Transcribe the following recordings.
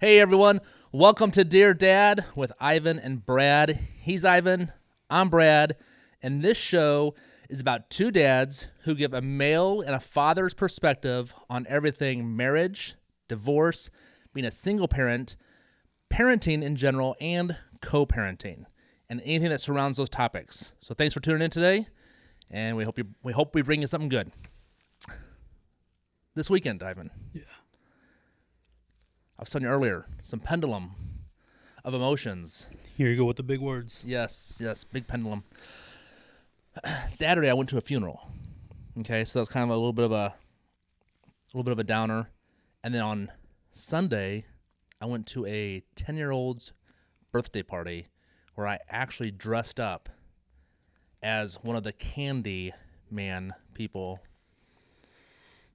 Hey everyone, welcome to Dear Dad with Ivan and Brad. He's Ivan, I'm Brad, and this show is about two dads who give a male and a father's perspective on everything marriage, divorce, being a single parent, parenting in general, and co-parenting, and anything that surrounds those topics. So thanks for tuning in today, and we hope we bring you something good. This weekend, Ivan. Yeah. I was telling you earlier, some pendulum of emotions. Here you go with the big words. Yes, big pendulum. Saturday, I went to a funeral. Okay, so that was kind of a little bit of a downer. And then on Sunday, I went to a 10-year-old's birthday party where I actually dressed up as one of the Candy Man people.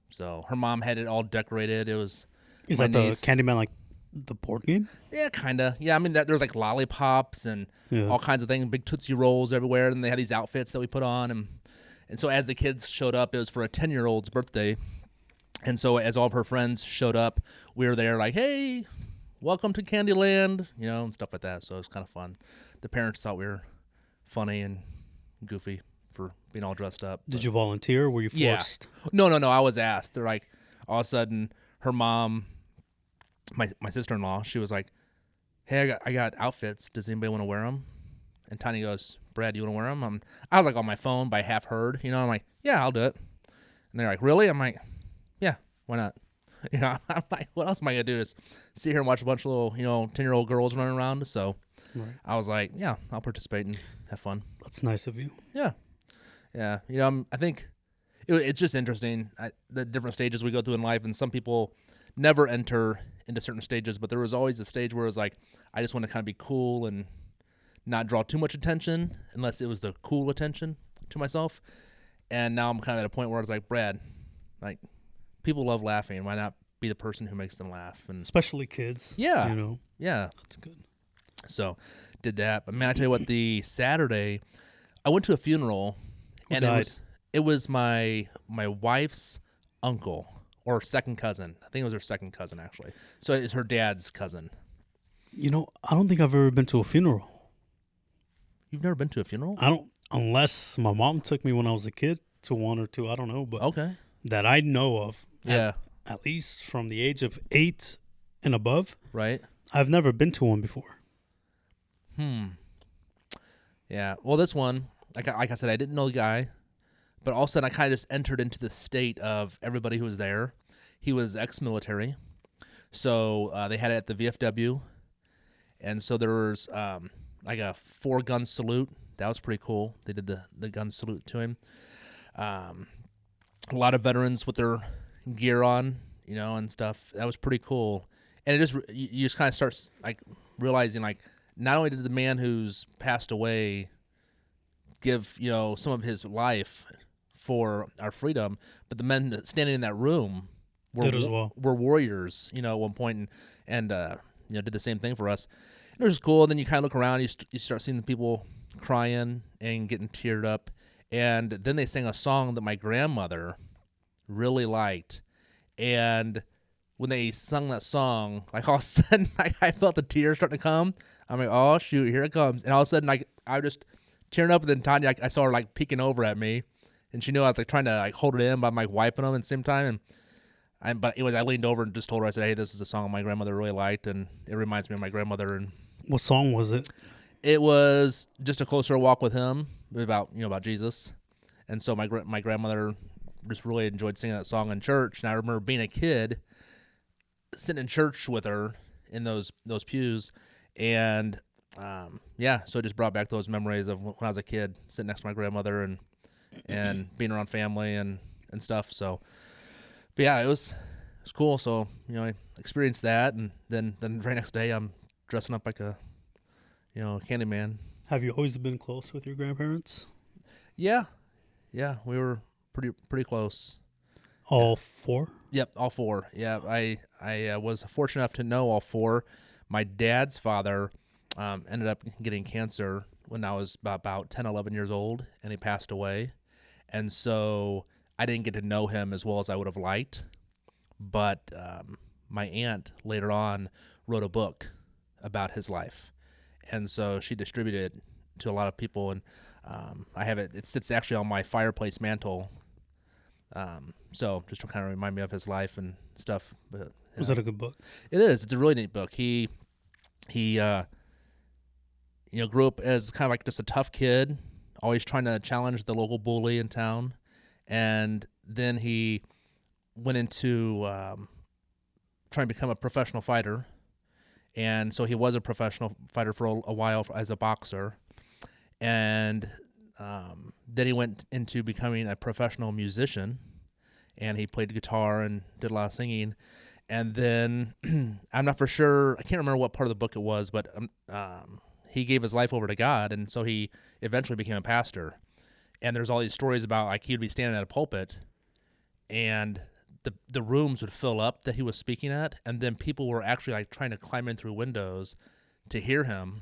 So her mom had it all decorated. It was Is my that the niece. Candyman, like the board game? Yeah, kind of. Yeah, I mean, there's like lollipops and all kinds of things, big Tootsie Rolls everywhere, and they had these outfits that we put on. And so as the kids showed up, it was for a 10-year-old's birthday. And so as all of her friends showed up, we were there like, hey, welcome to Candyland, and stuff like that. So it was kind of fun. The parents thought we were funny and goofy for being all dressed up. Did you volunteer or were you forced? Yeah. No, I was asked. They're like, all of a sudden, her mom, my sister-in-law, she was like, hey, I got outfits. Does anybody want to wear them? And Tiny goes, Brad, do you want to wear them? I was like on my phone, but I half heard. I'm like, yeah, I'll do it. And they're like, really? I'm like, yeah, why not? I'm like, what else am I going to do? Just sit here and watch a bunch of little, 10-year-old girls running around. So I was like, yeah, I'll participate and have fun. That's nice of you. Yeah. Yeah. I think it's just interesting, the different stages we go through in life. And some people never enter into certain stages, but there was always a stage where it was like, I just want to kind of be cool and not draw too much attention unless it was the cool attention to myself. And now I'm kind of at a point where I was like, Brad, like, people love laughing. Why not be the person who makes them laugh? And Especially kids. yeah, yeah. That's good. So did that. But man, I tell you what, the Saturday, I went to a funeral. Who died? It was my wife's uncle or second cousin. I think it was her second cousin, actually. So it's her dad's cousin. I don't think I've ever been to a funeral. You've never been to a funeral? Unless my mom took me when I was a kid to one or two. I don't know, but Okay. that I know of. Yeah. At least from the age of 8 and above. Right? I've never been to one before. Yeah. Well, this one, like I said, I didn't know the guy, but all of a sudden I kind of just entered into the state of everybody who was there. He was ex-military. So they had it at the VFW. And so there was like a 4-gun salute. That was pretty cool. They did the gun salute to him. A lot of veterans with their gear on, and stuff. That was pretty cool. And you just kind of start like realizing like not only did the man who's passed away give, some of his life for our freedom, but the men standing in that room were warriors, at one point and did the same thing for us. It was cool. And then you kind of look around, you start seeing the people crying and getting teared up. And then they sang a song that my grandmother really liked. And when they sung that song, like all of a sudden, I felt the tears starting to come. I'm like, oh, shoot, here it comes. And all of a sudden, I was just tearing up. And then Tanya, I saw her like peeking over at me. And she knew I was like trying to like hold it in, but I'm like wiping them at the same time. But anyways, I leaned over and just told her, I said, hey, this is a song my grandmother really liked. And it reminds me of my grandmother. And What song was it? it was Just a Closer Walk with Him, about Jesus. And so my grandmother just really enjoyed singing that song in church. And I remember being a kid, sitting in church with her in those pews. And so it just brought back those memories of when I was a kid, sitting next to my grandmother and being around family and stuff. So, but yeah, it was cool. So, I experienced that. And then the very next day, I'm dressing up like a Candyman. Have you always been close with your grandparents? Yeah, we were pretty close. All 4? Yep, all 4. Yeah, I was fortunate enough to know all 4. My dad's father ended up getting cancer when I was about 10, 11 years old, and he passed away. And so I didn't get to know him as well as I would have liked. But my aunt later on wrote a book about his life, and so she distributed it to a lot of people. And I have it. It sits actually on my fireplace mantle. So just to kind of remind me of his life and stuff. But Was that a good book? it is. It's a really neat book. He grew up as kind of like just a tough kid, always trying to challenge the local bully in town, and then he went into trying to become a professional fighter, and so he was a professional fighter for a while as a boxer, and then he went into becoming a professional musician, and he played guitar and did a lot of singing, and then I'm not for sure, I can't remember what part of the book it was, but he gave his life over to God, and so he eventually became a pastor. And there's all these stories about like he would be standing at a pulpit, and the rooms would fill up that he was speaking at, and then people were actually like trying to climb in through windows to hear him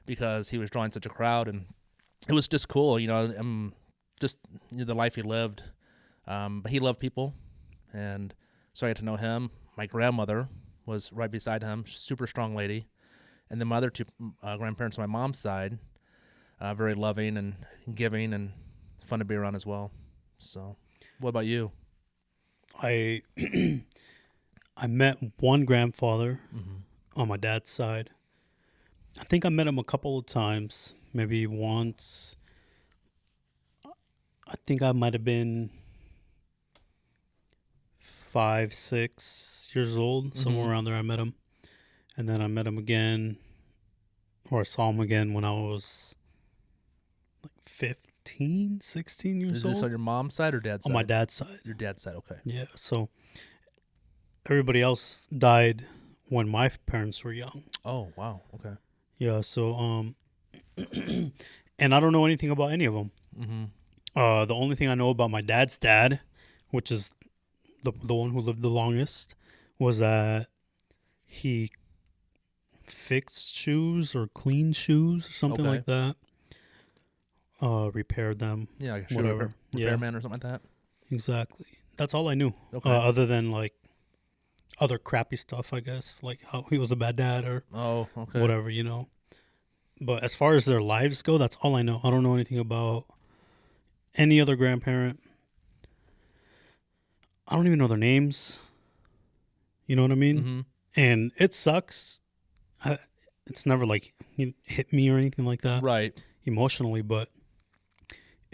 because he was drawing such a crowd, and it was just cool, just the life he lived. But he loved people, and so I got to know him. My grandmother was right beside him, super strong lady. And then my other two grandparents on my mom's side, very loving and giving and fun to be around as well. So, what about you? I met one grandfather on my dad's side. I think I met him a couple of times, maybe once. I think I might have been 5, 6 years old, somewhere around there. I met him. And then I met him again, or I saw him again when I was like 15, 16 years Is old. this on your mom's side or dad's side? On my dad's side. Your dad's side, okay. Yeah, so everybody else died when my parents were young. Oh, wow, okay. Yeah, so, and I don't know anything about any of them. The only thing I know about my dad's dad, which is the one who lived the longest, was that he fixed shoes or cleaned shoes or something like that. Repaired them. Yeah, like whatever. Repairman or something like that. Exactly. That's all I knew. Okay. Other than like other crappy stuff, I guess, like how he was a bad dad or whatever, But as far as their lives go, that's all I know. I don't know anything about any other grandparent. I don't even know their names. You know what I mean? And it sucks. It's never like hit me or anything like that, right? Emotionally, but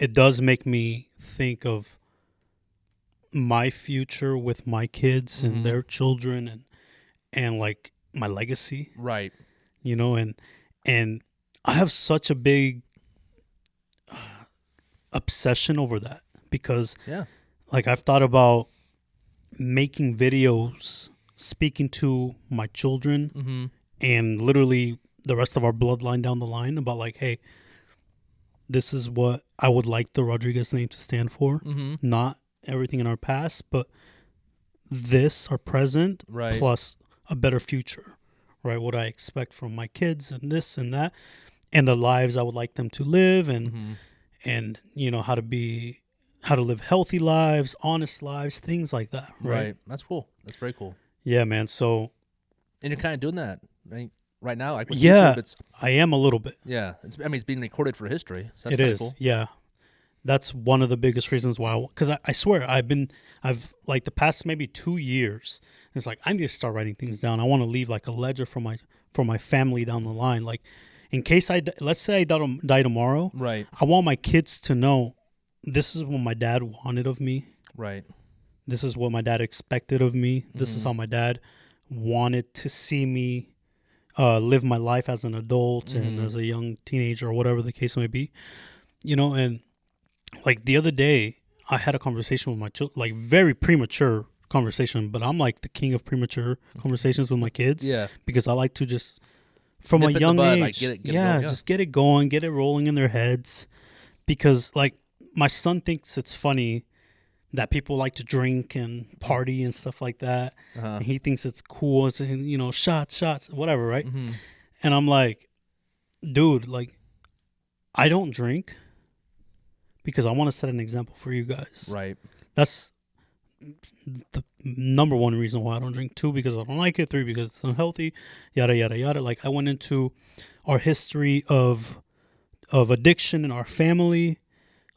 it does make me think of my future with my kids and their children and like my legacy, right? And I have such a big obsession over that because like I've thought about making videos speaking to my children and literally the rest of our bloodline down the line about like, hey, this is what I would like the Rodriguez name to stand for. Not everything in our past, but this, our present, plus a better future, right? What I expect from my kids and this and that, and the lives I would like them to live and how to live healthy lives, honest lives, things like that, right? That's cool. That's very cool. Yeah, man. So, and you're kind of doing that right now, like with YouTube, I am a little bit. Yeah, it's being recorded for history. So that's it is. Cool. Yeah, that's one of the biggest reasons why. Because I swear I've like the past maybe 2 years. It's like I need to start writing things down. I want to leave like a ledger for my family down the line. Like in case let's say I die tomorrow. Right. I want my kids to know this is what my dad wanted of me. Right. This is what my dad expected of me. This is how my dad wanted to see me live my life as an adult and as a young teenager or whatever the case may be. And like the other day, I had a conversation with my children, like very premature conversation, but I'm like the king of premature conversations with my kids. Yeah. Because I like to just, from a young age, like get it going, just get it going, get it rolling in their heads. Because like my son thinks it's funny that people like to drink and party and stuff like that. And he thinks it's cool. It's, shots, whatever, right? And I'm like, dude, like, I don't drink because I want to set an example for you guys. Right. That's the number one reason why I don't drink. 2, because I don't like it. 3, because it's unhealthy. Yada yada yada. Like, I went into our history of addiction in our family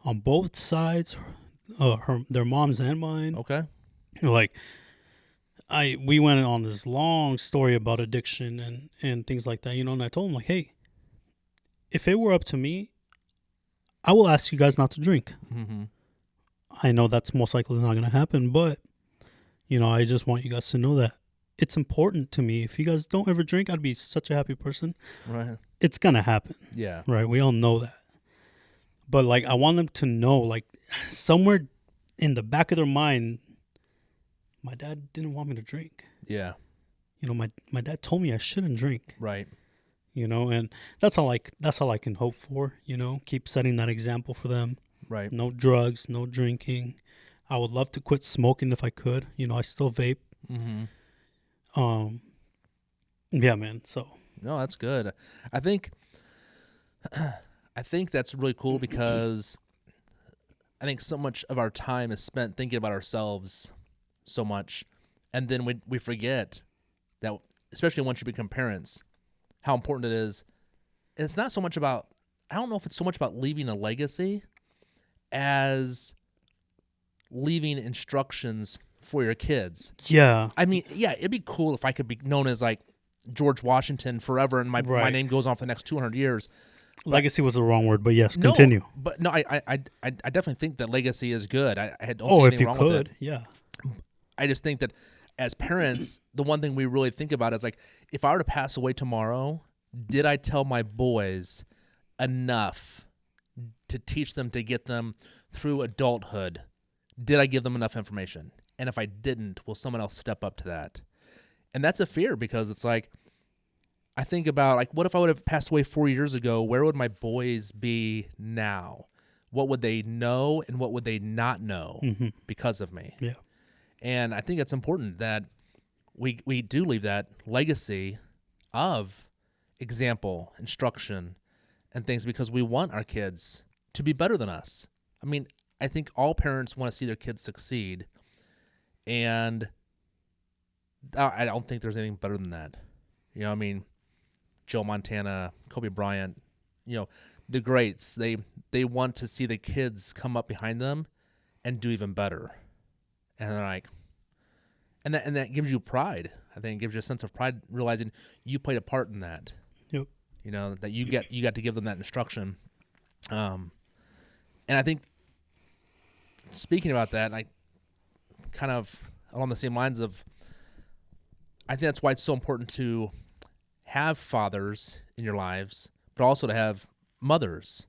on both sides, their moms and mine. Okay. Like, we went on this long story about addiction and things like that, and I told them, like, hey, if it were up to me, I will ask you guys not to drink. Mm-hmm. I know that's most likely not going to happen, but, I just want you guys to know that it's important to me. If you guys don't ever drink, I'd be such a happy person. Right. It's going to happen. Yeah. Right? We all know that. But, like, I want them to know, like, somewhere in the back of their mind, my dad didn't want me to drink. Yeah. My dad told me I shouldn't drink. Right. And that's all I can hope for, keep setting that example for them. Right. No drugs, no drinking. I would love to quit smoking if I could. I still vape. Mm-hmm. Yeah, man. So. No, that's good. I think that's really cool because I think so much of our time is spent thinking about ourselves so much, and then we forget that, especially once you become parents, how important it is. And it's not so much about, I don't know if it's so much about leaving a legacy as leaving instructions for your kids. Yeah. I mean, yeah, it'd be cool if I could be known as like George Washington forever and my name goes on for the next 200 years. Legacy was the wrong word, but yes, continue. But no, I definitely think that legacy is good. I don't see anything wrong with it. Yeah. I just think that as parents, the one thing we really think about is like, if I were to pass away tomorrow, did I tell my boys enough to teach them, to get them through adulthood? Did I give them enough information? And if I didn't, will someone else step up to that? And that's a fear, because it's like, I think about, like, what if I would have passed away 4 years ago? Where would my boys be now? What would they know and what would they not know because of me? Yeah. And I think it's important that we do leave that legacy of example, instruction, and things, because we want our kids to be better than us. I mean, I think all parents want to see their kids succeed, and I don't think there's anything better than that. I mean, Joe Montana, Kobe Bryant, the greats, they want to see the kids come up behind them and do even better. And they're like, and that gives you pride. I think it gives you a sense of pride, realizing you played a part in that. Yep. That you got to give them that instruction. And I think, speaking about that, I kind of along the same lines of, I think that's why it's so important to have fathers in your lives, but also to have mothers.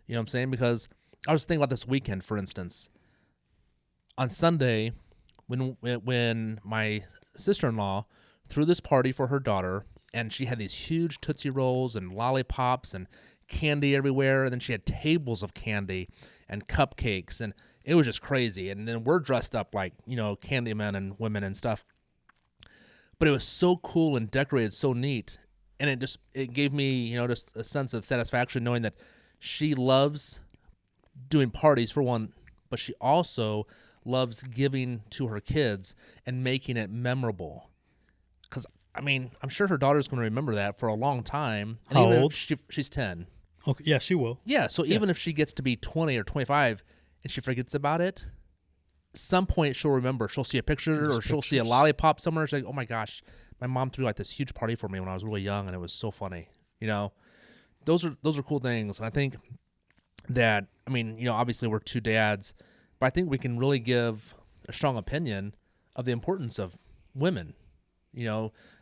You know what I'm saying? Because I was thinking about this weekend, for instance. On Sunday, when my sister-in-law threw this party for her daughter, and she had these huge Tootsie Rolls and lollipops and candy everywhere, and then she had tables of candy and cupcakes, and it was just crazy. And then we're dressed up like, candy men and women and stuff. But it was so cool and decorated, so neat, and it gave me, just a sense of satisfaction knowing that she loves doing parties, for one, but she also loves giving to her kids and making it memorable. Because, I mean, I'm sure her daughter's going to remember that for a long time. And How even old? If she's 10. Okay, yeah, she will. Yeah, so even if she gets to be 20 or 25 and she forgets about it, some point she'll remember. She'll see a picture or she'll see a lollipop somewhere. She's like, oh my gosh, my mom threw like this huge party for me when I was really young and it was so funny. Those are cool things. And I think that, I mean, obviously we're two dads, but I think we can really give a strong opinion of the importance of women,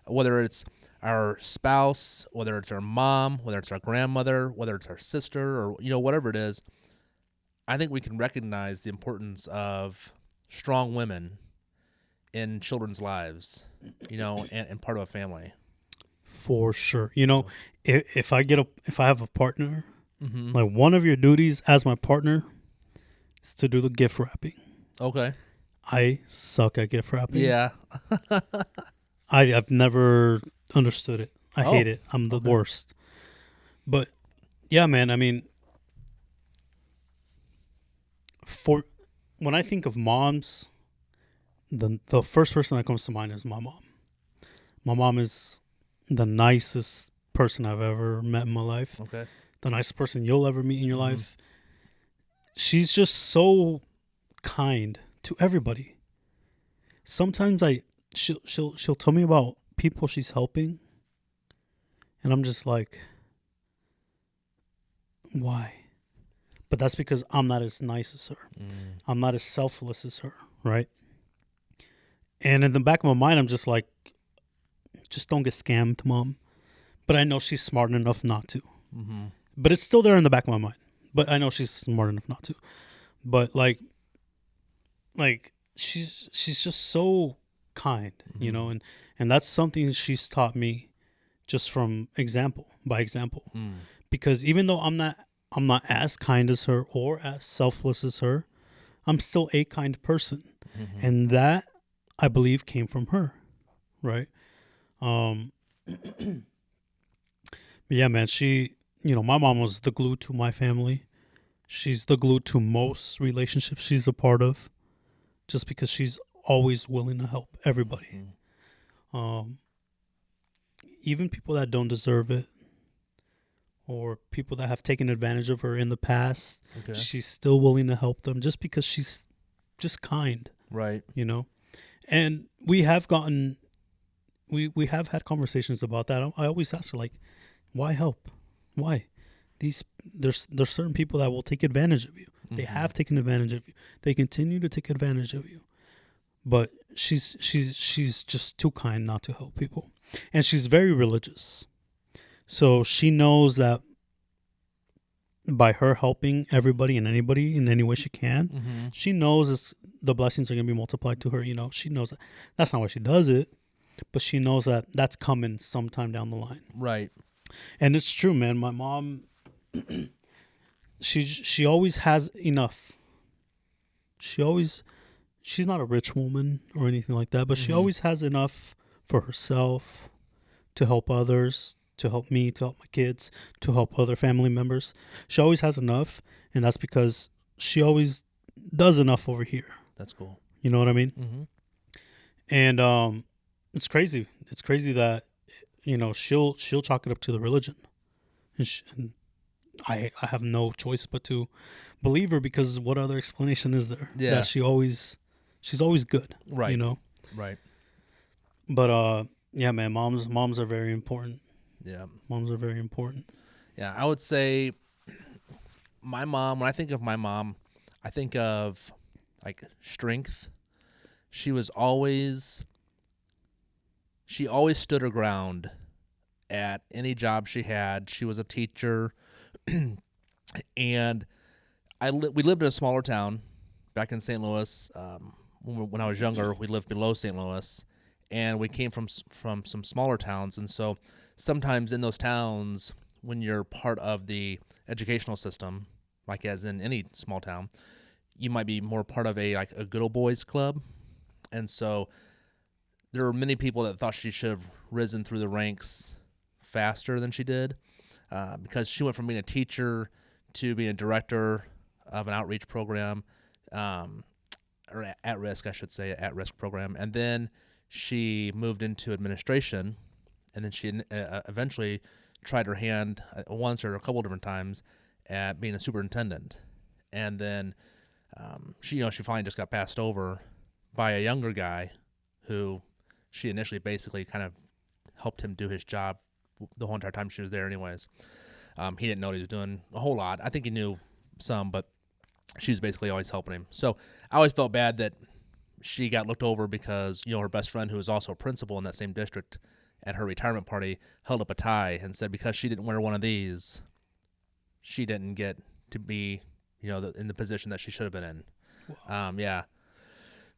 whether it's our spouse, whether it's our mom, whether it's our grandmother, whether it's our sister, or, whatever it is. I think we can recognize the importance of strong women in children's lives, and part of a family. For sure. If I have a partner, Mm-hmm. like, one of your duties as my partner is to do the gift wrapping. Okay. I suck at gift wrapping. Yeah. I've never understood it. I hate it. I'm the worst. But yeah, man, I mean, when I think of moms, the first person that comes to mind is my mom. My mom is the nicest person I've ever met in my life. Okay. The nicest person you'll ever meet in your Mhm. life. She's just so kind to everybody. Sometimes she'll tell me about people she's helping, and I'm just like, why? But that's because I'm not as nice as her. I'm not as selfless as her, right? And in the back of my mind, I'm just like, just don't get scammed, Mom. But I know she's smart enough not to. Mm-hmm. But it's still there in the back of my mind. But I know she's smart enough not to. But like she's just so kind, you know, and that's something she's taught me just from example by example. Because even though I'm not as kind as her or as selfless as her, I'm still a kind person. And that I believe came from her, right? But yeah, man, my mom was the glue to my family. She's the glue to most relationships she's a part of, just because she's always willing to help everybody. Even people that don't deserve it, or people that have taken advantage of her in the past, she's still willing to help them just because she's just kind. Right. You know? And we have had conversations about that. I always ask her, like, why help? Why? There's certain people that will take advantage of you. They have taken advantage of you. They continue to take advantage of you. But she's just too kind not to help people. And she's very religious. So she knows that by her helping everybody and anybody in any way she can, she knows the blessings are going to be multiplied to her. You know, she knows that's not why she does it, but she knows that that's coming sometime down the line. Right. And it's true, man. My mom, she always has enough. She's not a rich woman or anything like that, but she always has enough for herself, to help others, to help me, to help my kids, to help other family members. She always has enough, and that's because she always does enough over here. That's cool. You know what I mean? And it's crazy. It's crazy that, you know, she'll chalk it up to the religion, and I have no choice but to believe her, because what other explanation is there? Yeah. That she's always good. Right. You know? Right. But yeah, man, moms are very important. Yeah. Moms are very important. Yeah, I would say my mom, when I think of my mom, I think of like strength. She always stood her ground at any job she had. She was a teacher, and we lived in a smaller town back in St. Louis. When I was younger, we lived below St. Louis, and we came from some smaller towns. And so sometimes in those towns, when you're part of the educational system, like as in any small town, you might be more part of a good old boys club. And so there were many people that thought she should have risen through the ranks faster than she did, because she went from being a teacher to being a director of an outreach program, or at-risk, I should say, at-risk program. And then she moved into administration, and then she eventually tried her hand once or a couple different times at being a superintendent. And then she finally just got passed over by a younger guy who she initially basically kind of helped him do his job the whole entire time she was there anyways. He didn't know what he was doing a whole lot. I think he knew some, but she was basically always helping him. So I always felt bad that she got looked over because, her best friend, who was also a principal in that same district, at her retirement party, held up a tie and said because she didn't wear one of these, she didn't get to be, in the position that she should have been in. Wow. Yeah.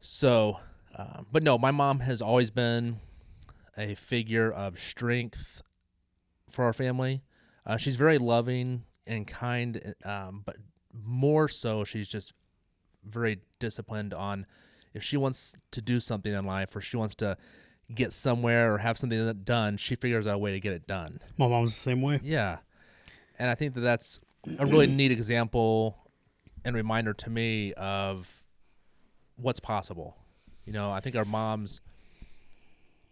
So, but no, my mom has always been a figure of strength for our family. She's very loving and kind, but more so, she's just very disciplined on if she wants to do something in life or she wants to get somewhere or have something done, she figures out a way to get it done. My mom's the same way. Yeah. And I think that's a really neat example and reminder to me of what's possible. I think our moms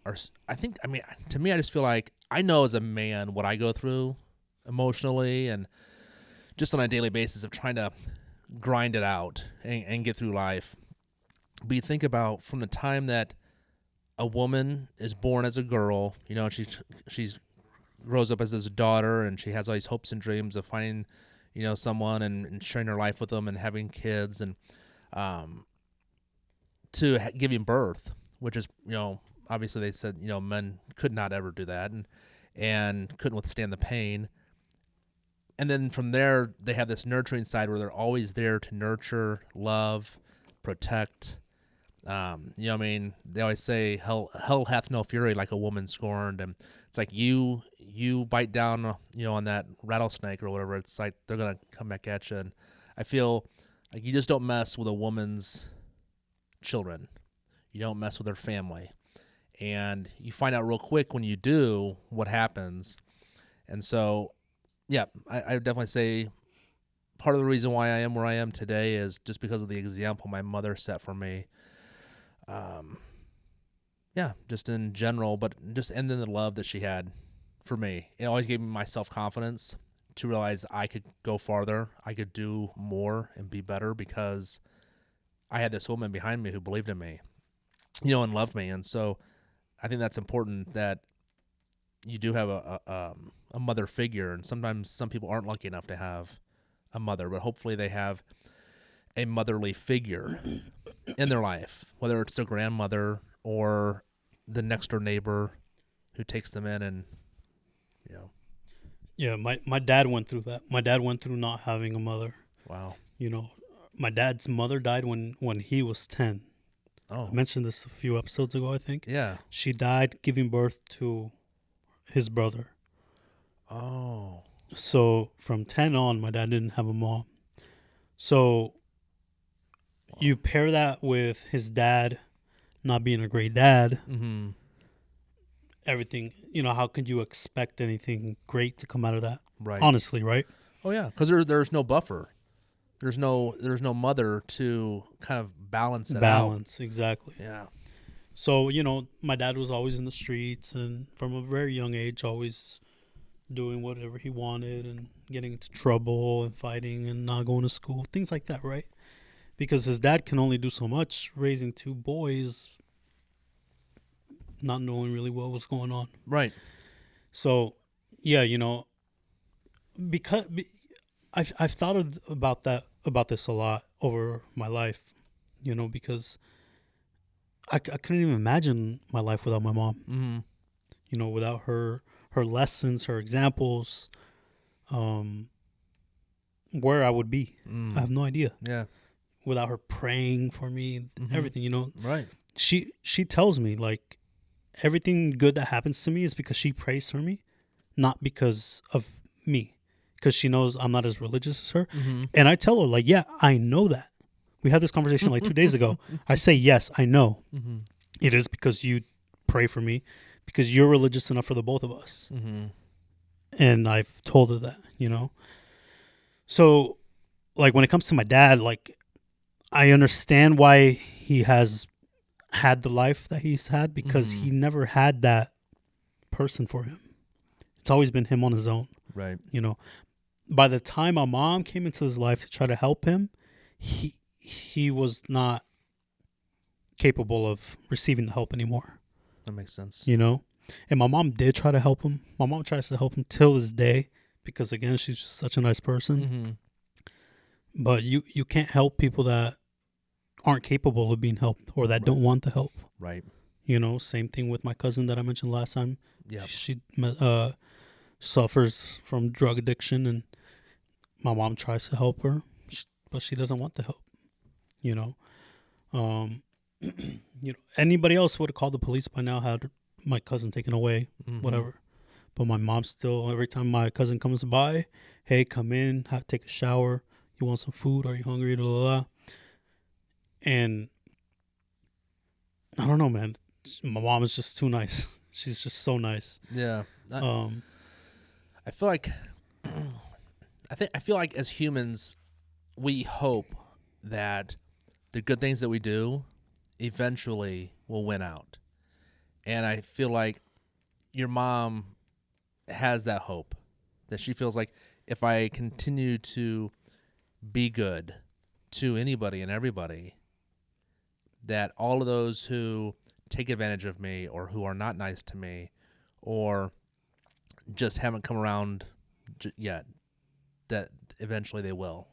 I mean, to me, I just feel like I know as a man what I go through emotionally and just on a daily basis of trying to grind it out and get through life. But you think about from the time that a woman is born as a girl, she's grows up as this daughter and she has all these hopes and dreams of finding, someone and sharing her life with them and having kids and giving birth, which is, obviously they said, men could not ever do that and couldn't withstand the pain. And then from there, they have this nurturing side where they're always there to nurture, love, protect. They always say hell hath no fury like a woman scorned. And it's like you bite down, on that rattlesnake or whatever. It's like they're going to come back at you. And I feel like you just don't mess with a woman's children. You don't mess with her family. And you find out real quick when you do what happens. And so, yeah, I would definitely say part of the reason why I am where I am today is just because of the example my mother set for me. Just in general, but and then the love that she had for me. It always gave me my self-confidence to realize I could go farther, I could do more and be better because I had this woman behind me who believed in me, and loved me. And so I think that's important that you do have a mother figure, and sometimes some people aren't lucky enough to have a mother, but hopefully they have a motherly figure in their life, whether it's their grandmother or the next door neighbor who takes them in and, Yeah, my dad went through that. My dad went through not having a mother. Wow. My dad's mother died when he was 10. Oh. I mentioned this a few episodes ago, I think. Yeah. She died giving birth to his brother. Oh. So from 10 on, my dad didn't have a mom. So you pair that with his dad not being a great dad. Mm-hmm. Everything, how could you expect anything great to come out of that? Right. Honestly, right? Oh yeah, because there's no buffer. There's no mother to kind of balance it out. Balance, exactly. Yeah. So, my dad was always in the streets and from a very young age, always doing whatever he wanted and getting into trouble and fighting and not going to school, things like that, right? Because his dad can only do so much raising two boys, not knowing really what was going on. Right. So, yeah, because I've thought about this a lot over my life, because I couldn't even imagine my life without my mom. Mm-hmm. Without her lessons, her examples, where I would be. I have no idea. Yeah. Without her praying for me, everything, Right. She tells me, like, everything good that happens to me is because she prays for me, not because of me. Because she knows I'm not as religious as her. Mm-hmm. And I tell her, like, yeah, I know that. We had this conversation like 2 days ago. I say, yes, I know. Mm-hmm. It is because you pray for me, because you're religious enough for the both of us. Mm-hmm. And I've told her that, So, like, when it comes to my dad, like, I understand why he has had the life that he's had, because he never had that person for him. It's always been him on his own. Right. By the time my mom came into his life to try to help him, he was not capable of receiving the help anymore. That makes sense. And my mom did try to help him. My mom tries to help him till this day because, again, she's just such a nice person. Mm-hmm. But you can't help people that aren't capable of being helped or that don't want the help. Right. Same thing with my cousin that I mentioned last time. Yeah. She suffers from drug addiction, and my mom tries to help her, but she doesn't want the help. Anybody else would have called the police by now, had my cousin taken away, whatever. But my mom still, every time my cousin comes by, hey, come in, take a shower. You want some food? Are you hungry? Blah, blah, blah. And I don't know, man. My mom is just too nice. She's just so nice. Yeah. I feel like I feel like as humans, we hope that the good things that we do eventually will win out. And I feel like your mom has that hope, that she feels like if I continue to be good to anybody and everybody, that all of those who take advantage of me or who are not nice to me or just haven't come around yet, that eventually they will.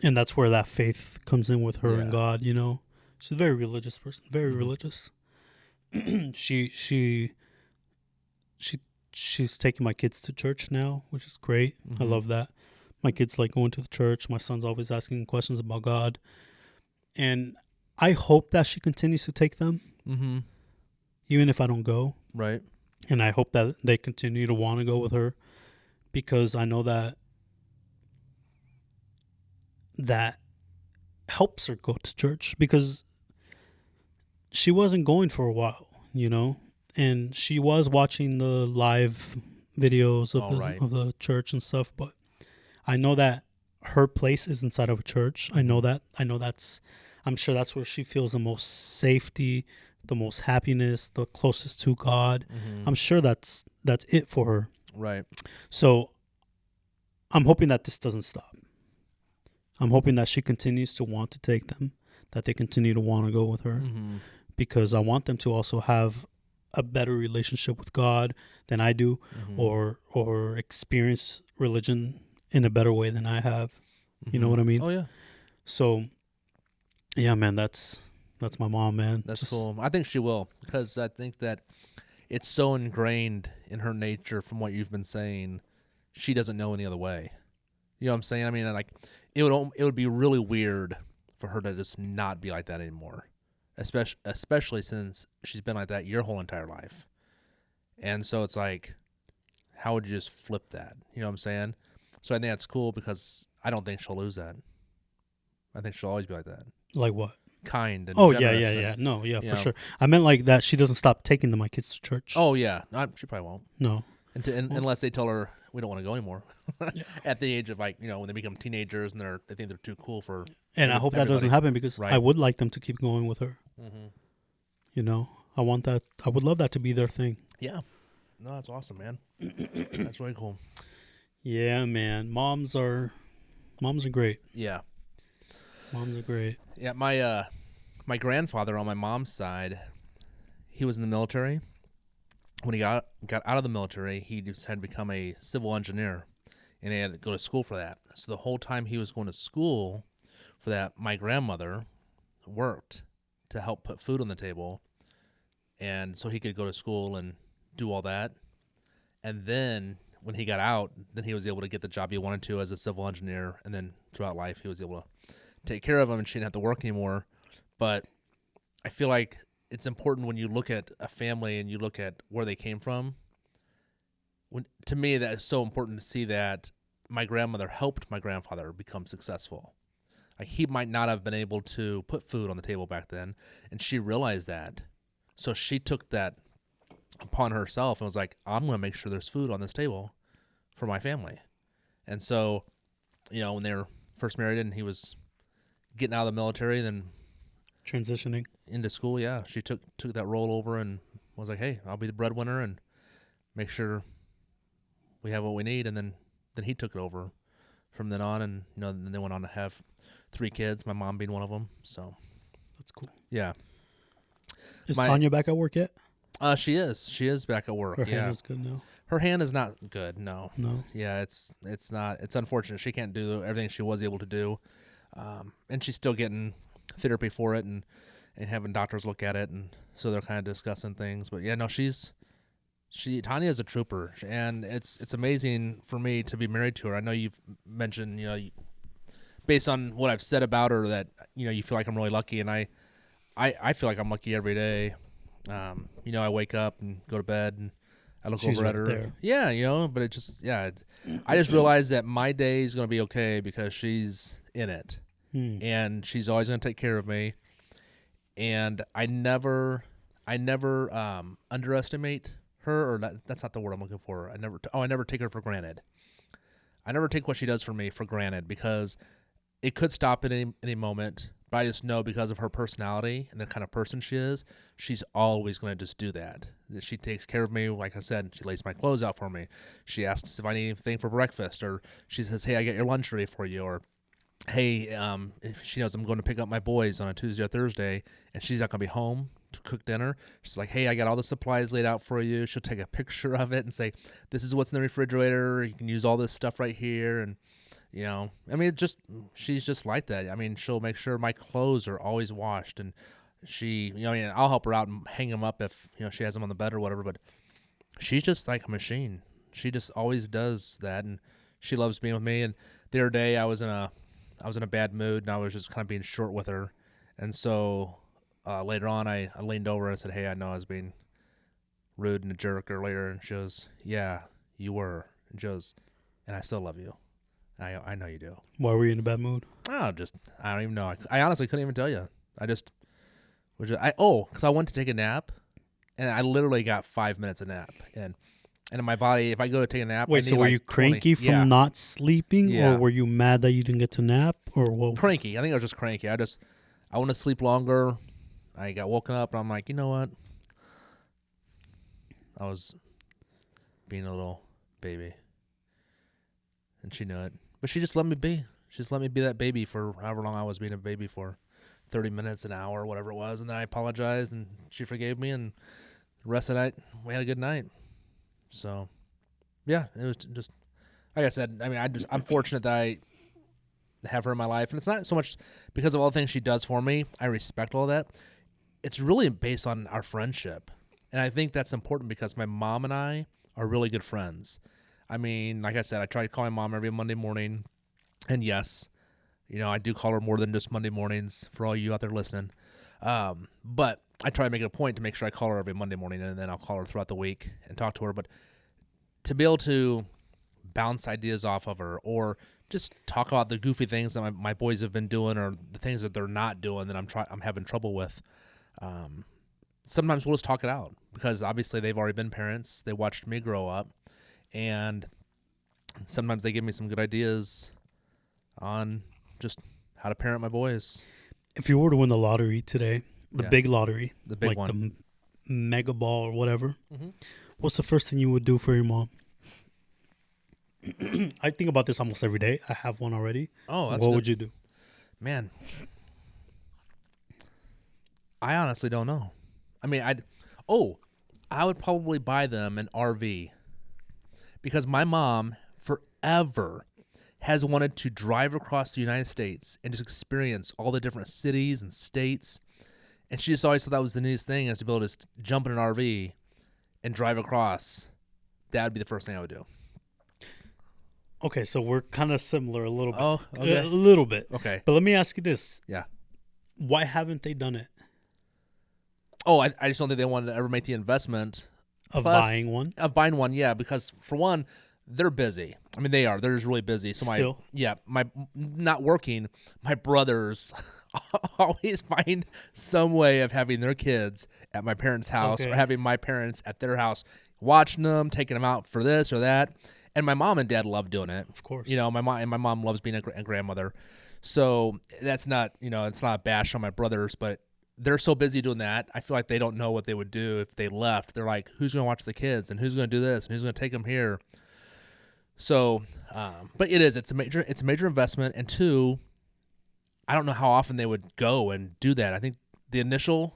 And that's where that faith comes in with her Yeah. and God, you know. She's a very religious person, very religious. She's taking my kids to church now, which is great. I love that. My kids like going to the church. My son's always asking questions about God. And I hope that she continues to take them, even if I don't go. Right. And I hope that they continue to want to go with her, because I know that helps her go to church, because she wasn't going for a while, you know, and she was watching the live videos of the church and stuff. But I know that her place is inside of a church. I know that's I'm sure that's where she feels the most safety, the most happiness, the closest to God. I'm sure that's it for her. Right. So I'm hoping that this doesn't stop. I'm hoping that she continues to want to take them, that they continue to want to go with her, because I want them to also have a better relationship with God than I do, or experience religion in a better way than I have. You know what I mean? Oh yeah. So, yeah, man, that's my mom, man. That's cool. I think she will, because I think that it's so ingrained in her nature from what you've been saying. She doesn't know any other way. You know what I'm saying? I mean, like, it would be really weird for her to just not be like that anymore, especially since she's been like that your whole entire life. And so it's like, how would you just flip that? You know what I'm saying? So I think that's cool, because I don't think she'll lose that. I think she'll always be like that. Like what? Kind and Oh, generous yeah. and, No, yeah, for know. sure. I meant like that she doesn't stop taking my kids to church. Oh yeah, she probably won't. No. Unless they tell her we don't want to go anymore. At the age of, like, you know, when they become teenagers and they think they're too cool for. And I hope that doesn't happen, because I would like them to keep going with her. You know, I want that. I would love that to be their thing. Yeah. No, that's awesome, man. That's really cool. Yeah, man. Moms are great. Yeah. Moms are great. Yeah, my grandfather on my mom's side, he was in the military. When he got out of the military, he just had to become a civil engineer, and he had to go to school for that. So the whole time he was going to school for that, my grandmother worked to help put food on the table, and so he could go to school and do all that. And then when he got out, then he was able to get the job he wanted to as a civil engineer, and then throughout life he was able to take care of him, and she didn't have to work anymore. But I feel like it's important when you look at a family and you look at where they came from. To me, that is so important to see that my grandmother helped my grandfather become successful. Like, he might not have been able to put food on the table back then, and she realized that. So she took that upon herself and was like, I'm going to make sure there's food on this table for my family. And so, you know, when they were first married and he was getting out of the military, then transitioning into school, yeah, she took that role over and was like, hey, I'll be the breadwinner and make sure we have what we need. And then he took it over from then on, and, you know, then they went on to have 3 kids, my mom being one of them. So that's cool. Yeah. Is Tanya back at work yet? She is back at work. Her hand is good now. Her hand is not good. No. Yeah, it's not. It's unfortunate. She can't do everything she was able to do, and she's still getting therapy for it and having doctors look at it, and so they're kind of discussing things. But yeah, no, Tanya is a trooper, and it's amazing for me to be married to her. I know you've mentioned, you know, based on what I've said about her, that, you know, you feel like I'm really lucky, and I feel like I'm lucky every day. You know, I wake up and go to bed and I look over at her. There. Yeah, you know, but I just realized that my day is going to be okay because she's in it, and she's always going to take care of me. And I never underestimate her, or that's not the word I'm looking for. I never take her for granted. I never take what she does for me for granted, because it could stop at any moment, but But I just know because of her personality and the kind of person she is, she's always going to just do that. She takes care of me. Like I said, she lays my clothes out for me. She asks if I need anything for breakfast, or she says, hey, I got your lunch ready for you, or hey, if she knows I'm going to pick up my boys on a Tuesday or Thursday and she's not going to be home to cook dinner, she's like, hey, I got all the supplies laid out for you. She'll take a picture of it and say, this is what's in the refrigerator. You can use all this stuff right here. And, I mean, she's just like that. I mean, she'll make sure my clothes are always washed, and she, I'll help her out and hang them up if, she has them on the bed or whatever, but she's just like a machine. She just always does that, and she loves being with me. And the other day I was in a bad mood, and I was just kind of being short with her. And so later on, I leaned over and I said, hey, I know I was being rude and a jerk earlier. And she goes, yeah, you were. And she goes, and I still love you. I know you do. Why were you in a bad mood? I don't even know. I honestly couldn't even tell you. Because I went to take a nap, and I literally got 5 minutes of nap. And in my body, if I go to take a nap, wait, so were you cranky from not sleeping, or were you mad that you didn't get to nap, or what? Cranky. I think I was just cranky. I want to sleep longer. I got woken up, and I'm like, you know what? I was being a little baby, and she knew it. But she just let me be. She just let me be that baby for however long I was being a baby for, 30 minutes, an hour, whatever it was. And then I apologized, and she forgave me, and the rest of the night, we had a good night. So, yeah, it was just, like I said, I mean, I'm fortunate that I have her in my life. And it's not so much because of all the things she does for me. I respect all that. It's really based on our friendship. And I think that's important because my mom and I are really good friends. I mean, like I said, I try to call my mom every Monday morning. And yes, I do call her more than just Monday mornings for all you out there listening. But I try to make it a point to make sure I call her every Monday morning, and then I'll call her throughout the week and talk to her. But to be able to bounce ideas off of her, or just talk about the goofy things that my boys have been doing, or the things that they're not doing that I'm having trouble with, sometimes we'll just talk it out, because obviously they've already been parents. They watched me grow up, and sometimes they give me some good ideas on just how to parent my boys. If you were to win the lottery today, the big lottery, the big one, the mega ball or whatever, what's the first thing you would do for your mom? I think about this almost every day. I have one already. Oh, that's what good. would you do? Man, I honestly don't know. I mean, I would probably buy them an RV, because my mom forever has wanted to drive across the United States and just experience all the different cities and states. And she just always thought that was the neatest thing, is to be able to just jump in an RV and drive across. That would be the first thing I would do. Okay, so we're kind of similar a little bit. Oh, okay. A little bit. Okay. But let me ask you this. Yeah. Why haven't they done it? Oh, I just don't think they wanted to ever make the investment. Of buying one? Of buying one, yeah, because for one, they're busy. I mean, they are. They're just really busy. So my not working, my brothers always find some way of having their kids at my parents' house, or having my parents at their house, watching them, taking them out for this or that. And my mom and dad love doing it. Of course. My mom loves being a grandmother. So that's not, it's not a bash on my brothers, but they're so busy doing that. I feel like they don't know what they would do if they left. They're like, who's going to watch the kids, and who's going to do this, and who's going to take them here? So, but it's a major investment. And two, I don't know how often they would go and do that. I think the initial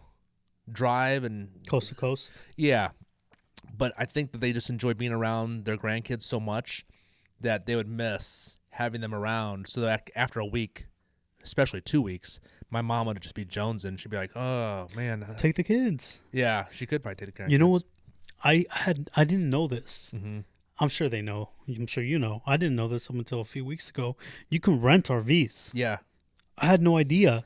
drive and coast to coast. Yeah. But I think that they just enjoy being around their grandkids so much that they would miss having them around. So that after a week, especially 2 weeks, my mom would just be jonesing. She'd be like, oh man, take the kids. Yeah. She could probably take the grandkids. You know what? I didn't know this. Mm-hmm. I'm sure they know. I'm sure you know. I didn't know this up until a few weeks ago. You can rent RVs. Yeah. I had no idea.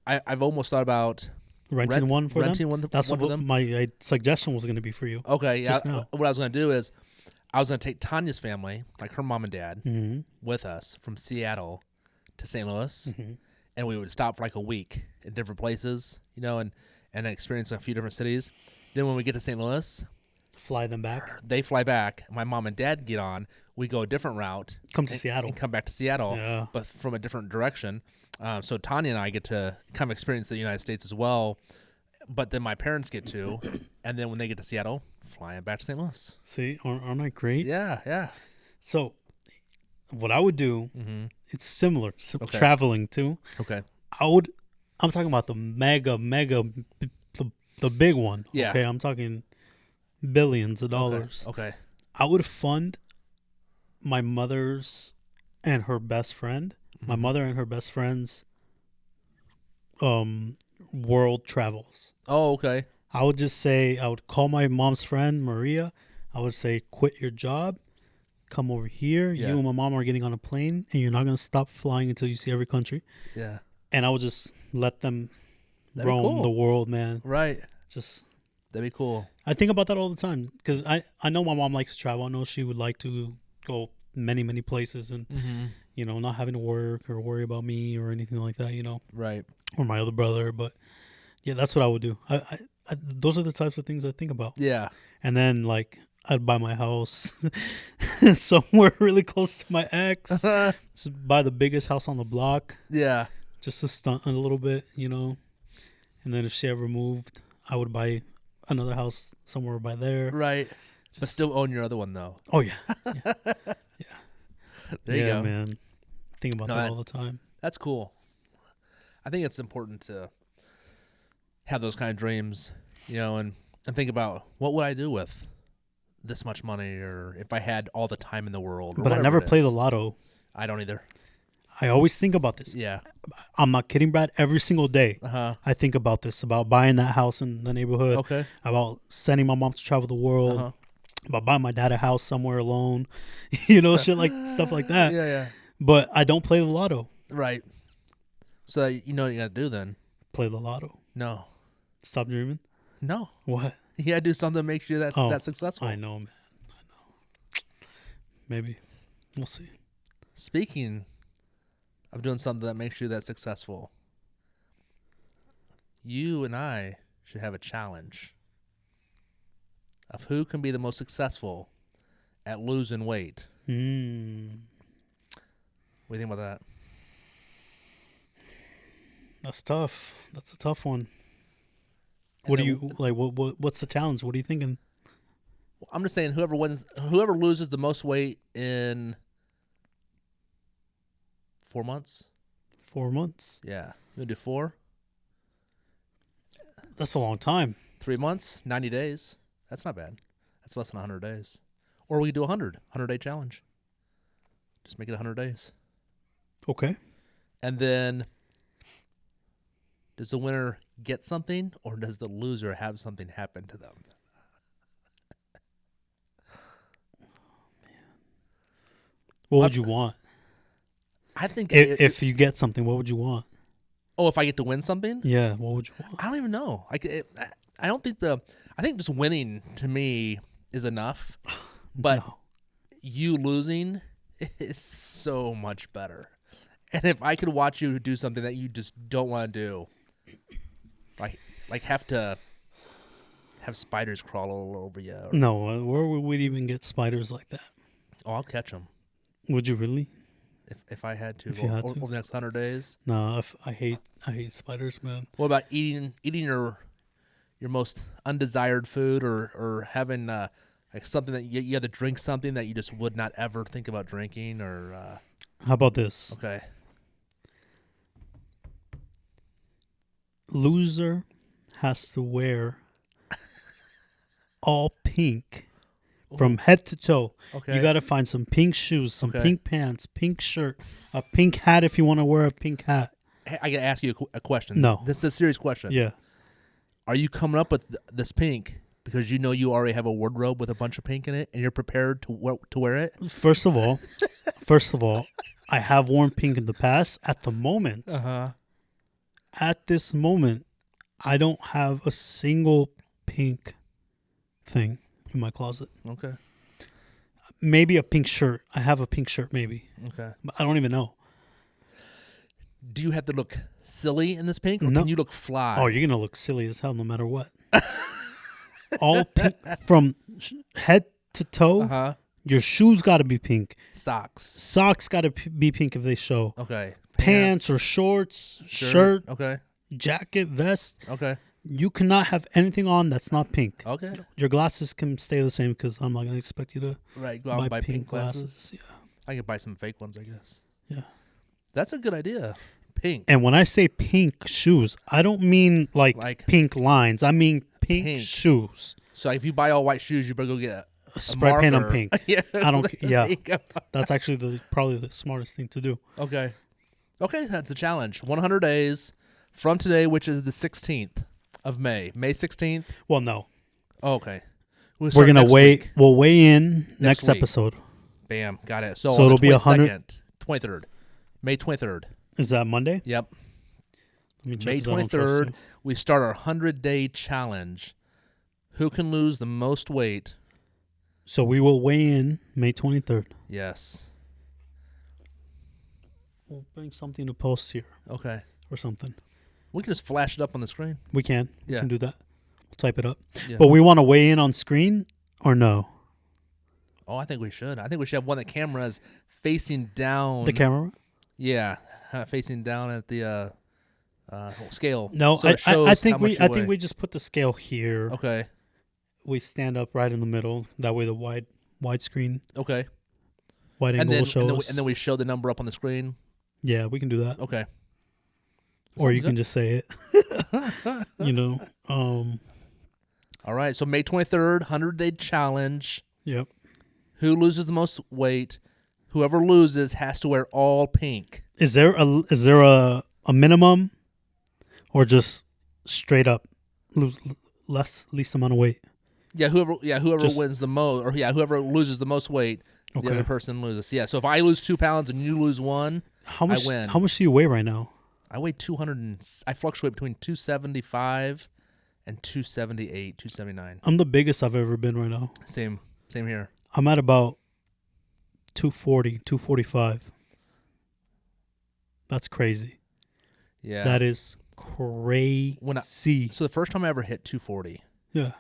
I've almost thought about renting one for them. That's one what for them. My suggestion was going to be for you. Okay, yeah. Now. What I was going to do is I was going to take Tanya's family, like her mom and dad, with us from Seattle to St. Louis, and we would stop for like a week in different places, and experience a few different cities. Then when we get to St. Louis, fly them back. They fly back. My mom and dad get on. We go a different route. Come to Seattle. And come back to Seattle, but from a different direction. So Tanya and I get to come experience the United States as well, but then my parents get to, and then when they get to Seattle, flying back to St. Louis. See, aren't I great? Yeah, yeah. So, what I would do, Mm-hmm. it's similar. Okay. Traveling too. Okay. I'm talking about the mega, the big one. Yeah. Okay, I'm talking billions of dollars. Okay. I would fund my mother's and her best friend, my mother and her best friend's world travels. Oh, okay. I would just say, I would call my mom's friend, Maria. I would say, quit your job, come over here. Yeah. You and my mom are getting on a plane, and you're not going to stop flying until you see every country. Yeah. And I would just let them That'd be roam cool. the world, man. Right. Just, That'd be cool. I think about that all the time because I know my mom likes to travel. I know she would like to go many, many places and, you know, not having to work or worry about me or anything like that, you know, Right. or my other brother. But yeah, that's what I would do. I those are the types of things I think about. Yeah. And then, like, I'd buy my house somewhere really close to my ex. Just buy the biggest house on the block Yeah. just to stunt a little bit, you know. And then if she ever moved, I would buy another house somewhere by there. Right. But still own your other one though. Oh, yeah. There you go. Man. Think about No, that all the time. That's cool. I think it's important to have those kind of dreams, you know, and think about what would I do with this much money, or if I had all the time in the world. Or But I whatever never it play is. the lotto. I don't either. I always think about this. Yeah. I'm not kidding, Brad. Every single day, Uh-huh. I think about this, about buying that house in the neighborhood, Okay. about sending my mom to travel the world, Uh-huh. about buying my dad a house somewhere alone, you know, shit like stuff like that. Yeah, yeah. But I don't play the lotto. Right. So you know what you got to do then? Play the lotto. No. Stop dreaming. No. What? You got to do something to make sure that's successful. I know, man. I know. Maybe. We'll see. Speaking of doing something that makes you that successful, you and I should have a challenge of who can be the most successful at losing weight. What do you think about that? That's tough. That's a tough one. And What do then- you like? What's the challenge? What are you thinking? I'm just saying whoever loses the most weight in 4 months. 4 months. Yeah. You gonna do 4? That's a long time. 3 months? 90 days? That's not bad. That's less than 100 days. Or we could do 100-day challenge. Just make it 100 days. Okay. And then does the winner get something, or does the loser have something happen to them? What would you want? I think If you get something, what would you want? if I get to win something, Yeah, what would you want? I don't even know. I don't think I think just winning to me is enough, but No. you losing is so much better. And if I could watch you do something that you just don't want to do, like have to have spiders crawl all over you. Or, No, where would we even get spiders like that? oh, I'll catch them Would you really? if I had to. If you had to. Over the next 100 days. No, I hate spiders, man. What about eating your most undesired food, or having like something that you had to drink something that you just would not ever think about drinking, or How about this? okay. Loser has to wear all pink from head to toe. Okay. You got to find some pink shoes, some Okay. pink pants, pink shirt, a pink hat if you want to wear a pink hat. Hey, I gotta ask you a question. No. This is a serious question. Yeah. Are you coming up with this pink because you know you already have a wardrobe with a bunch of pink in it, and you're prepared to wear it? First of all, I have worn pink in the past. At the moment, at this moment, I don't have a single pink thing in my closet. Okay. Maybe a pink shirt. I have a pink shirt, maybe. Okay. But I don't even know. Do you have to look silly in this pink, or No. can you look fly? Oh, you're going to look silly as hell no matter what. All pink from head to toe. Your shoes got to be pink. Socks. Socks got to be pink if they show. Okay. pants or shorts, shirt, Okay. jacket, vest. Okay. You cannot have anything on that's not pink. Okay. Your glasses can stay the same because I'm not gonna expect you to Right. Go out and buy pink glasses. glasses. Yeah. I could buy some fake ones, I guess. Yeah. That's a good idea. Pink. And when I say pink shoes, I don't mean like pink lines. I mean pink shoes. So if you buy all white shoes, you better go get A spray paint on pink. Yeah. I don't. Yeah. That's actually probably the smartest thing to do. Okay. Okay, that's a challenge. 100 days from today, which is the 16th of May. May 16th? Well, no. Oh, okay. We're going to weigh. We'll weigh in next week. Episode. Bam. Got it. So it'll be 100. 23rd. May 23rd. Is that Monday? Yep. Let me check. May 23rd, we start our 100-day challenge. Who can lose the most weight? So we will weigh in May 23rd. Yes. We'll bring something to post here. Okay. Or something. We can just flash it up on the screen. We can. Yeah. We can do that. We'll type it up. Yeah. But we want to weigh in on screen or no? Oh, I think we should. I think we should have one that camera's facing down. The camera? Yeah. Facing down at the scale. No, so I think we just put the scale here. Okay. We stand up right in the middle. That way the wide screen, Okay. wide angle shows. And then we show the number up on the screen. Yeah, we can do that. Okay. Or you can just say it. All right. So May 23rd, 100-day challenge. Yep. Who loses the most weight? Whoever loses has to wear all pink. Is there a minimum, or just straight up lose least amount of weight? Yeah, whoever wins the most, or whoever loses the most weight, the other person loses. Yeah, so if I lose 2 pounds and you lose 1, I win. How much do you weigh right now? I weigh 200. I fluctuate between 275 and 278, 279. I'm the biggest I've ever been right now. Same here. I'm at about 240, 245. That's crazy. Yeah. That is crazy. So the first time I ever hit 240, yeah,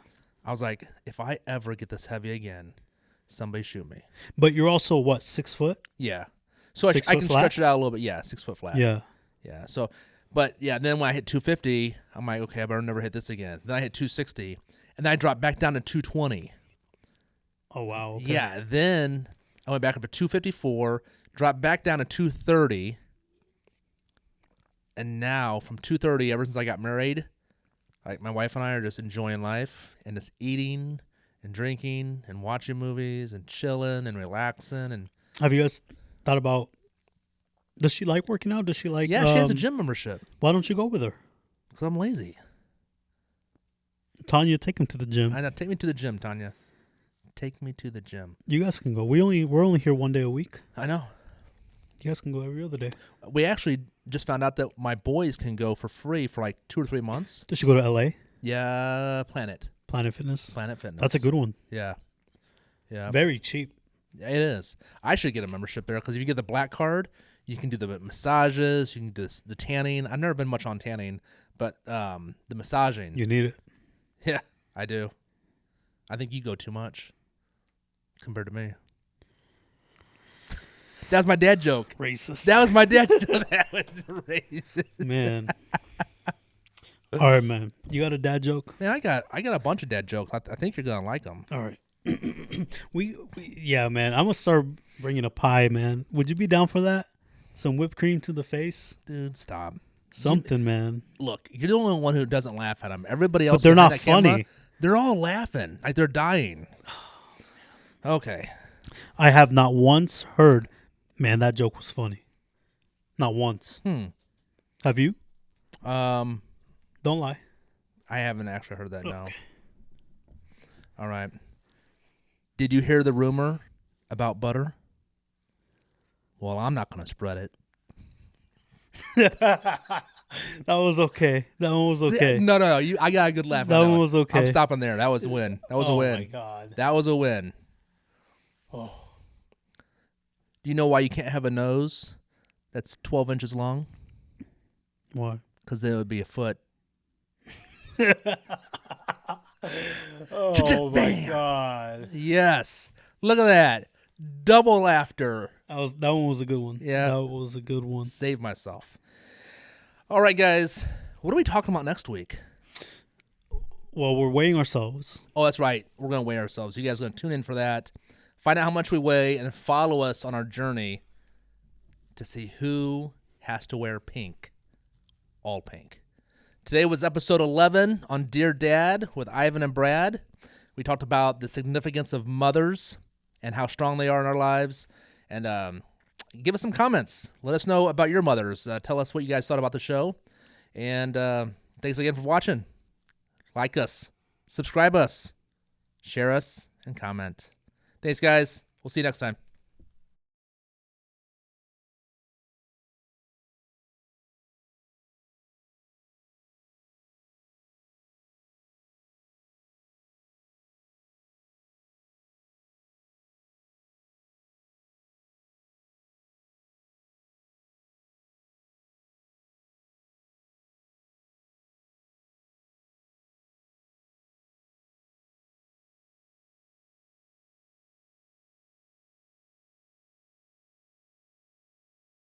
I was like, if I ever get this heavy again, somebody shoot me. But you're also, what, 6 foot? Yeah. So I can stretch it out a little bit. Yeah, 6 foot flat. Yeah. Yeah. So, but yeah, then when I hit 250, I'm like, okay, I better never hit this again. Then I hit 260, and then I dropped back down to 220. Oh, wow. Okay. Yeah. Then I went back up to 254, dropped back down to 230, and now from 230, ever since I got married, like my wife and I are just enjoying life and just eating and drinking and watching movies and chilling and relaxing. And have you guys thought about? Does she like working out? Does she like? Yeah, she has a gym membership. Why don't you go with her? Because I'm lazy. Tanya, take him to the gym. I know. Take me to the gym, Tanya. Take me to the gym. You guys can go. We're only here 1 day a week. I know. You guys can go every other day. We actually just found out that my boys can go for free for like 2 or 3 months. Does she go to LA? Yeah, Planet Fitness. Planet Fitness. That's a good one. Yeah. Yeah. Very cheap. It is. I should get a membership there because if you get the black card, you can do the massages, you can do the tanning. I've never been much on tanning, but the massaging. You need it. Yeah, I do. I think you go too much compared to me. That was my dad joke. Racist. That was my dad joke. That was racist. Man. All right, man. You got a dad joke? Man, I got a bunch of dad jokes. I think you're gonna like them. All right. Yeah, man. I'm gonna start bringing a pie, man. Would you be down for that? Some whipped cream to the face, Dude, stop. something, man. Look, You're the only one who doesn't laugh at them. Everybody else, but they're behind not that camera, funny. They're all laughing, like they're dying. Okay. I have not once heard, man, that joke was funny. Not once. Have you? Don't lie. I haven't actually heard that. No. All right. Did you hear the rumor about butter? Well, I'm not going to spread it. That was okay. That one was okay. No. I got a good laugh. That one was okay. I'm stopping there. That was a win. That was a win. Oh, my God. That was a win. Oh. Do you know why you can't have a nose that's 12 inches long? Why? Because then it would be a foot. Oh, my God. Yes. Look at that. Double laughter. That one was a good one. Yeah. That was a good one. Save myself. All right, guys. What are we talking about next week? Well, we're weighing ourselves. Oh, that's right. We're going to weigh ourselves. You guys are going to tune in for that. Find out how much we weigh and follow us on our journey to see who has to wear pink. All pink. Today was episode 11 on Dear Dad with Ivan and Brad. We talked about the significance of mothers and how strong they are in our lives. And give us some comments. Let us know about your mothers. Tell us what you guys thought about the show. And thanks again for watching. Like us, subscribe us, share us, and comment. Thanks, guys. We'll see you next time.